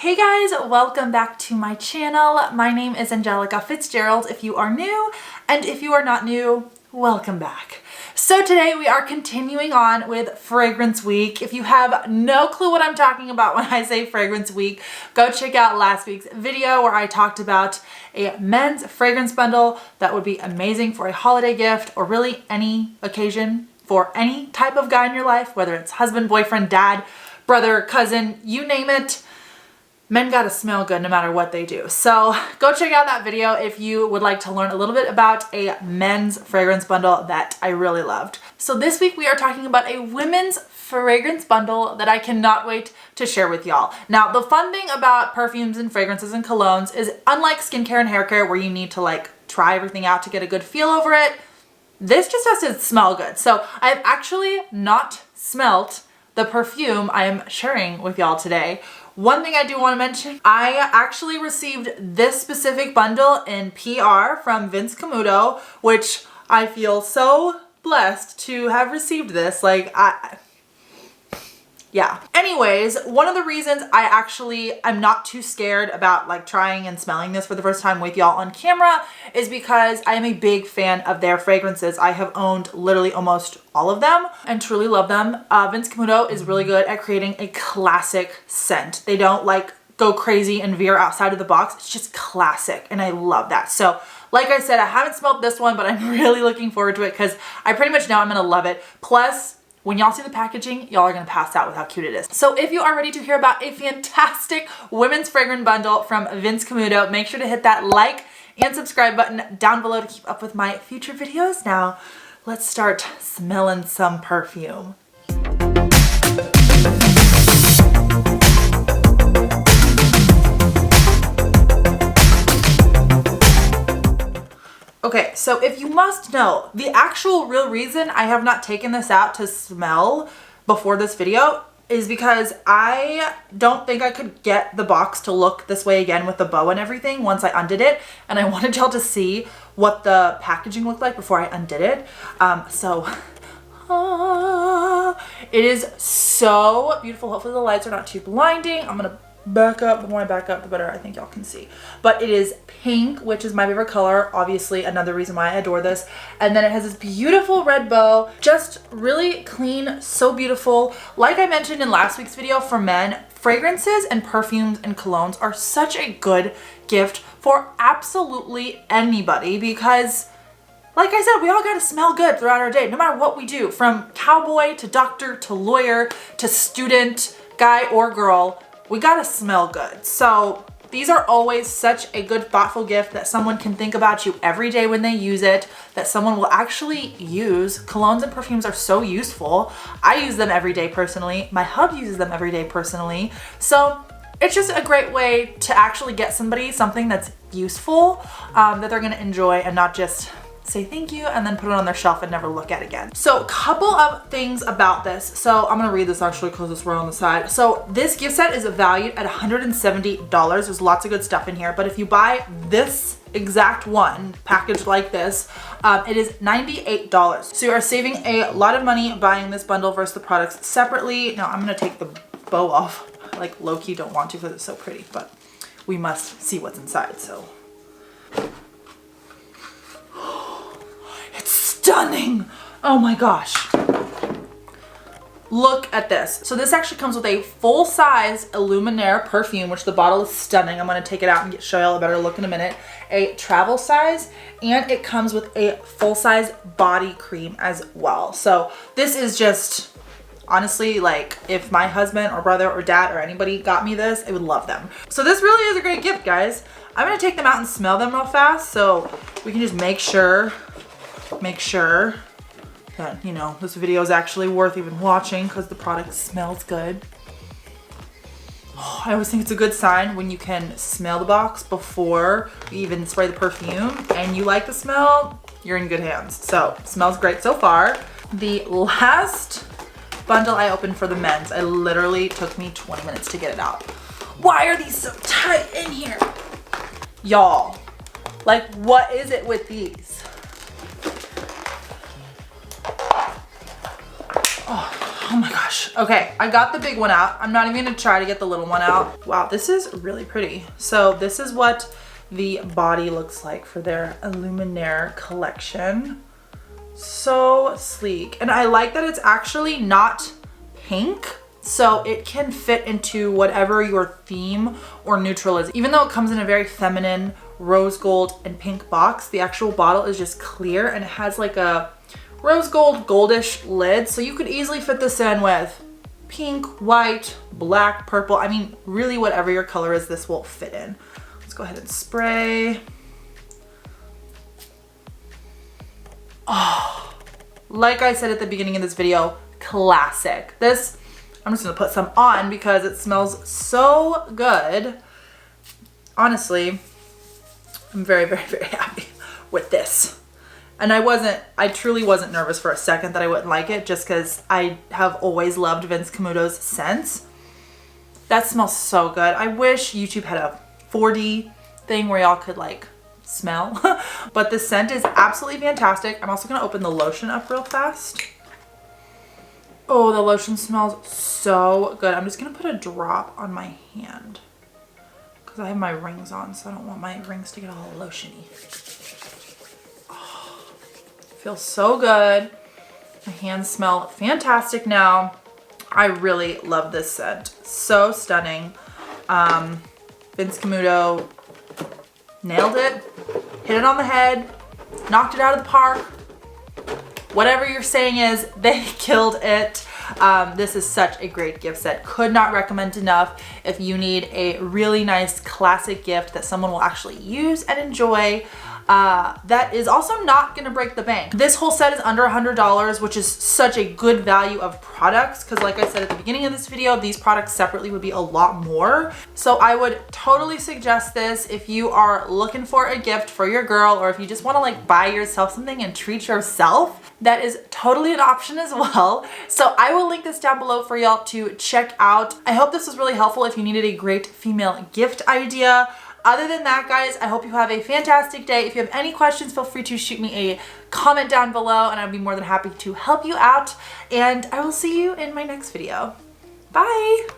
Hey guys, welcome back to my channel. My name is Angelica Fitzgerald if you are new, and if you are not new, welcome back. So today we are continuing on with Fragrance Week. If you have no clue what I'm talking about when I say Fragrance Week, go check out last week's video where I talked about a men's fragrance bundle that would be amazing for a holiday gift or really any occasion for any type of guy in your life, whether it's husband, boyfriend, dad, brother, cousin, you name it. Men gotta smell good no matter what they do. So go check out that video if you would like to learn a little bit about a men's fragrance bundle that I really loved. So this week we are talking about a women's fragrance bundle that I cannot wait to share with y'all. Now, the fun thing about perfumes and fragrances and colognes is unlike skincare and hair care where you need to like try everything out to get a good feel over it, this just has to smell good. So I've actually not smelt the perfume I am sharing with y'all today. One thing I do want to mention, I actually received this specific bundle in PR from Vince Camuto, which I feel so blessed to have received this. Yeah. Anyways, one of the reasons I'm not too scared about like trying and smelling this for the first time with y'all on camera is because I am a big fan of their fragrances. I have owned literally almost all of them and truly love them. Vince Camuto is really good at creating a classic scent. They don't like go crazy and veer outside of the box. It's just classic and I love that. So like I said, I haven't smelled this one, but I'm really looking forward to it because I pretty much know I'm gonna love it. Plus, when y'all see the packaging, y'all are gonna pass out with how cute it is. So if you are ready to hear about a fantastic women's fragrance bundle from Vince Camuto, make sure to hit that like and subscribe button down below to keep up with my future videos. Now, let's start smelling some perfume. Okay, so if you must know, the actual real reason I have not taken this out to smell before this video is because I don't think I could get the box to look this way again with the bow and everything once I undid it. And I wanted y'all to see what the packaging looked like before I undid it. It is so beautiful. Hopefully the lights are not too blinding. I'm gonna back up. The more I back up, the better I think y'all can see. But it is pink, which is my favorite color. Obviously, another reason why I adore this. And then it has this beautiful red bow. Just really clean, so beautiful. Like I mentioned in last week's video for men, fragrances and perfumes and colognes are such a good gift for absolutely anybody because like I said, we all gotta smell good throughout our day, no matter what we do, from cowboy to doctor to lawyer to student, guy or girl. We gotta smell good. So these are always such a good thoughtful gift that someone can think about you every day when they use it, that someone will actually use. Colognes and perfumes are so useful. I use them every day personally. My hub uses them every day personally. So it's just a great way to actually get somebody something that's useful, that they're gonna enjoy and not just say thank you and then put it on their shelf and never look at it again. So a couple of things about this. So I'm gonna read this actually because it's right on the side. So this gift set is valued at $170. There's lots of good stuff in here, but if you buy this exact one packaged like this, it is $98. So you are saving a lot of money buying this bundle versus the products separately. Now I'm gonna take the bow off. Like low-key don't want to because it's so pretty, but we must see what's inside, so. Stunning! Oh my gosh. Look at this. So this actually comes with a full-size Illuminare perfume, which the bottle is stunning. I'm going to take it out and show y'all a better look in a minute. A travel size, and it comes with a full-size body cream as well. So this is just, honestly, like if my husband or brother or dad or anybody got me this, I would love them. So this really is a great gift, guys. I'm going to take them out and smell them real fast so we can just make sure that, you know, this video is actually worth even watching because the product smells good. Oh, I always think it's a good sign when you can smell the box before you even spray the perfume and you like the smell, you're in good hands. So, smells great so far. The last bundle I opened for the men's, it literally took me 20 minutes to get it out. Why are these so tight in here? Y'all, like what is it with these? Oh my God. gosh. Okay, I got the big one out. I'm not even gonna try to get the little one out. Wow, this is really pretty. So this is what the body looks like for their Illuminare collection. So sleek. And I like that it's actually not pink, so it can fit into whatever your theme or neutral is. Even though it comes in a very feminine rose gold and pink box, the actual bottle is just clear and it has like a rose gold goldish lid, so you could easily fit this in with pink, white, black, purple. I mean, really whatever your color is, this will fit in. Let's go ahead and spray. Oh, like I said at the beginning of this video, classic. This, I'm just gonna put some on because it smells so good. Honestly, I'm very, very, very happy with this. And I truly wasn't nervous for a second that I wouldn't like it, just because I have always loved Vince Camuto's scents. That smells so good. I wish YouTube had a 4D thing where y'all could like smell. But the scent is absolutely fantastic. I'm also gonna open the lotion up real fast. Oh, the lotion smells so good. I'm just gonna put a drop on my hand because I have my rings on, so I don't want my rings to get all lotiony. Oh, feels so good. My hands smell fantastic now. I really love this scent. So stunning. Vince Camuto nailed it, hit it on the head, knocked it out of the park. Whatever your saying is, they killed it. This is such a great gift set. Could not recommend enough if you need a really nice classic gift that someone will actually use and enjoy. That is also not gonna break the bank. This whole set is under $100, which is such a good value of products, because like I said at the beginning of this video, these products separately would be a lot more. So I would totally suggest this if you are looking for a gift for your girl, or if you just wanna like buy yourself something and treat yourself. That is totally an option as well. So I will link this down below for y'all to check out. I hope this was really helpful if you needed a great female gift idea. Other than that, guys, I hope you have a fantastic day. If you have any questions, feel free to shoot me a comment down below and I'd be more than happy to help you out. And I will see you in my next video. Bye.